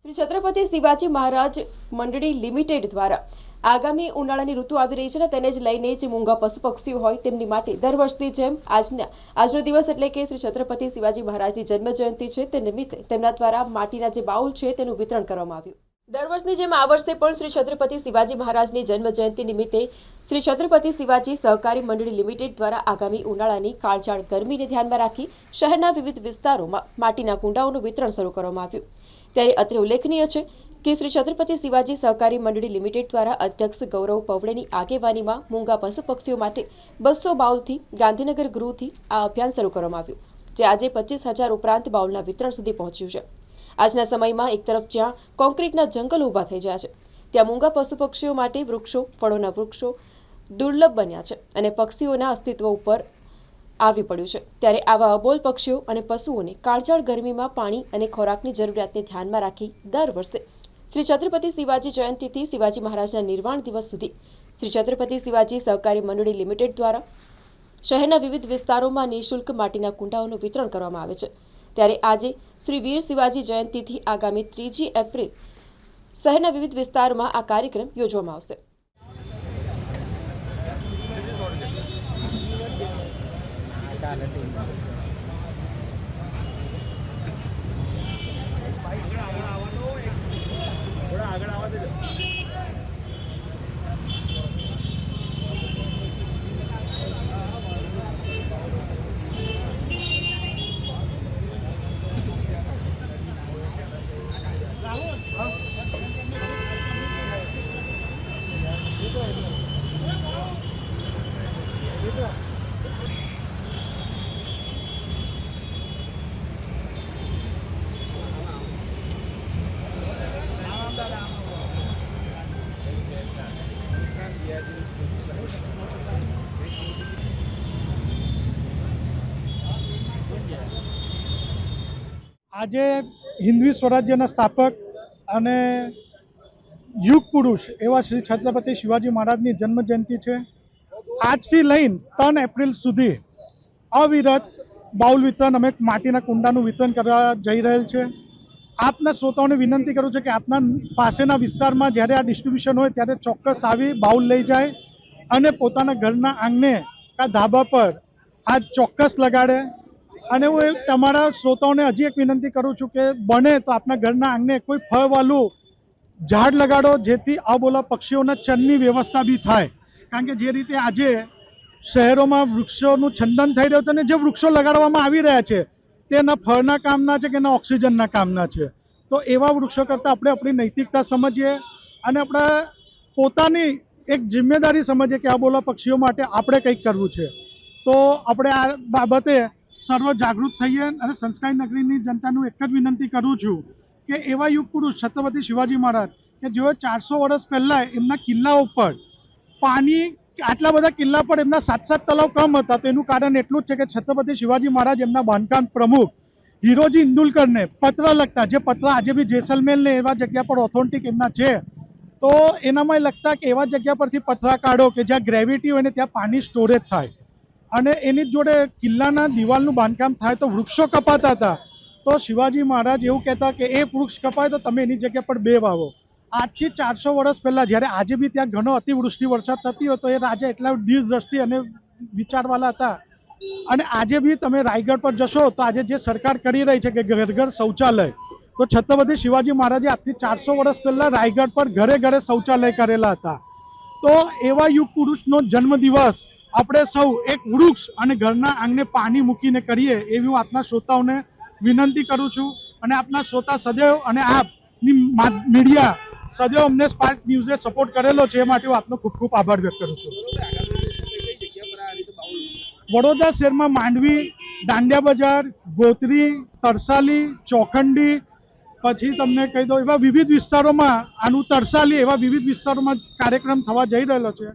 શ્રી છત્રપતિ શિવાજી મહારાજ મંડળી લિમિટેડ દ્વારા આગામી ઉનાળાની ઋતુ આવી રહી છે ને તેને જ લઈને જે મૂંગા પશુ પક્ષીઓ હોય તેમની માટે દર વર્ષની જેમ આજનો દિવસ એટલે કે શ્રી છત્રપતિ શિવાજી મહારાજની જન્મ જયંતિ છે તે નિમિત્તે તેમના દ્વારા માટીના જે બાઉલ છે તેનું વિતરણ કરવામાં આવ્યું। દર વર્ષની જેમ આ વર્ષે પણ શ્રી છત્રપતિ શિવાજી મહારાજની જન્મ જયંતિ નિમિત્તે શ્રી છત્રપતિ શિવાજી સહકારી મંડળી લિમિટેડ દ્વારા આગામી ઉનાળાની કાળઝાળ ગરમીને ધ્યાનમાં રાખી શહેરના વિવિધ વિસ્તારોમાં માટીના કુંડાઓનું વિતરણ શરૂ કરવામાં આવ્યું। ત્યારે અત્રે ઉલ્લેખનીય છે કે શ્રી છત્રપતિ શિવાજી સહકારી મંડળી લિમિટેડ દ્વારા અધ્યક્ષ ગૌરવ પવળેની આગેવાનીમાં મૂંગા પશુ પક્ષીઓ માટે 200 બાઉલથી ગાંધીનગર ગૃહથી આ અભિયાન શરૂ કરવામાં આવ્યું, જે આજે 25,000 ઉપરાંત બાઉલના વિતરણ સુધી પહોંચ્યું છે। આજના સમયમાં એક તરફ જ્યાં કોન્ક્રીટના જંગલો ઊભા થઈ ગયા છે, ત્યાં મૂંગા પશુ પક્ષીઓ માટે વૃક્ષો, ફળોના વૃક્ષો દુર્લભ બન્યા છે અને પક્ષીઓના અસ્તિત્વ ઉપર આવી પડ્યું છે। ત્યારે આવા અબોલ પક્ષીઓ અને પશુઓને કાળઝાળ ગરમીમાં પાણી અને ખોરાકની જરૂરિયાતને ધ્યાનમાં રાખી દર વર્ષે શ્રી છત્રપતિ શિવાજી જયંતિથી શિવાજી મહારાજના નિર્વાણ દિવસ સુધી શ્રી છત્રપતિ શિવાજી સહકારી મંડળી લિમિટેડ દ્વારા શહેરના વિવિધ વિસ્તારોમાં નિઃશુલ્ક માટીના કુંડાઓનું વિતરણ કરવામાં આવે છે। ત્યારે આજે શ્રી વીર શિવાજી જયંતિથી આગામી 3 એપ્રિલ શહેરના વિવિધ વિસ્તારોમાં આ કાર્યક્રમ યોજવામાં આવશે। આજે હિન્દવી સ્વરાજ્યના સ્થાપક અને યુગ પુરુષ એવા શ્રી છત્રપતિ શિવાજી મહારાજની જન્મ જયંતિ છે। આજથી લઈને 3 એપ્રિલ સુધી અવિરત બાઉલ વિતરણ અમે માટીના કુંડાનું વિતરણ કરવા જઈ રહેલ છે। આપના શ્રોતાઓને વિનંતી કરું છું કે આપના પાસેના વિસ્તારમાં જ્યારે આ ડિસ્ટ્રીબ્યુશન હોય ત્યારે ચોક્કસ આવી બાઉલ લઈ જાય અને પોતાના ઘરના આંગણે કે ધાબા પર આ ચોક્કસ લગાડે। અને હું તમારા શ્રોતાઓને હજી એક વિનંતી કરું છું કે બને તો આપના ઘરના આંગણે કોઈ ફળવાળું ઝાડ લગાડો, જેથી અબોલા પક્ષીઓના ચણની વ્યવસ્થા બી થાય। કારણ કે જે રીતે આજે શહેરોમાં વૃક્ષોનું છંદન થઈ રહ્યું છે અને જે વૃક્ષો લગાડવામાં આવી રહ્યા છે તે ના ફળના કામના છે કે ના ઓક્સિજનના કામના છે, તો એવા વૃક્ષો કરતાં આપણે આપણી નૈતિકતા સમજીએ અને આપણે પોતાની એક જિમ્મેદારી સમજીએ કે અબોલા પક્ષીઓ માટે આપણે કંઈક કરવું છે। તો આપણે આ બાબતે સર્વ જાગૃત થઈએ અને સંસ્કારી નગરીની જનતાનું એક જ વિનંતી કરું છું કે એવા યુગ પુરુષ છત્રપતિ શિવાજી મહારાજ કે જેઓ 400 વર્ષ પહેલાં એમના કિલ્લા ઉપર પાણી આટલા બધા કિલ્લા પર એમના 7 તલાવ કમ હતા, તેનું કારણ એટલું જ છે કે છત્રપતિ શિવાજી મહારાજ એમના બાંધકામ પ્રમુખ હીરોજી ઇન્દુલકરને પત્ર લખતા, જે પત્ર આજે બી જેસલમેરને એવા જગ્યા પર ઓથોન્ટિક એમના છે, તો એનામાં લખતા કે એવા જગ્યા પરથી પથરા કાઢો કે જ્યાં ગ્રેવિટી હોય ને ત્યાં પાણી સ્ટોરેજ થાય અને એની જોડે કિલ્લાના દિવાલનું બાંધકામ થાય તો વૃક્ષો કપાતા હતા। તો શિવાજી મહારાજ એવું કહેતા કે એક વૃક્ષ કપાય તો તમે એની જગ્યા પર 2 વાવો। આજથી 400 વર્ષ પહેલાં જ્યારે આજે બી ત્યાં ઘણો અતિવૃષ્ટિ વરસાદ થતી હોય તો એ રાજા એટલા દીર્ઘદ્રષ્ટિ અને વિચારવાળા હતા। અને આજે બી તમે રાયગઢ પર જશો તો આજે જે સરકાર કરી રહી છે કે ઘર ઘર શૌચાલય, તો છત્રપતિ શિવાજી મહારાજે આજથી 400 વર્ષ પહેલાં રાયગઢ પર ઘરે ઘરે શૌચાલય કરેલા હતા। તો એવા યુગ પુરુષનો જન્મદિવસ આપણે સૌ એક વૃક્ષ અને ઘરના આંગણે પાણી મૂકીને કરીએ એવી હું આપના શ્રોતાઓને વિનંતી કરું છું। અને આપના શ્રોતા સદૈવ અને આપની મીડિયા સદૈવ અમને સ્પાર્ક ન્યૂઝે સપોર્ટ કરેલો છે, એ માટે હું આપનો ખૂબ ખૂબ આભાર વ્યક્ત કરું છું। વડોદરા શહેરમાં માંડવી, દાંડિયા બજાર, ગોત્રી, તરસાલી, ચોખંડી, પછી તમને કહી દઉં એવા વિવિધ વિસ્તારોમાં આનું તરસાલી એવા વિવિધ વિસ્તારોમાં કાર્યક્રમ થવા જઈ રહેલો છે।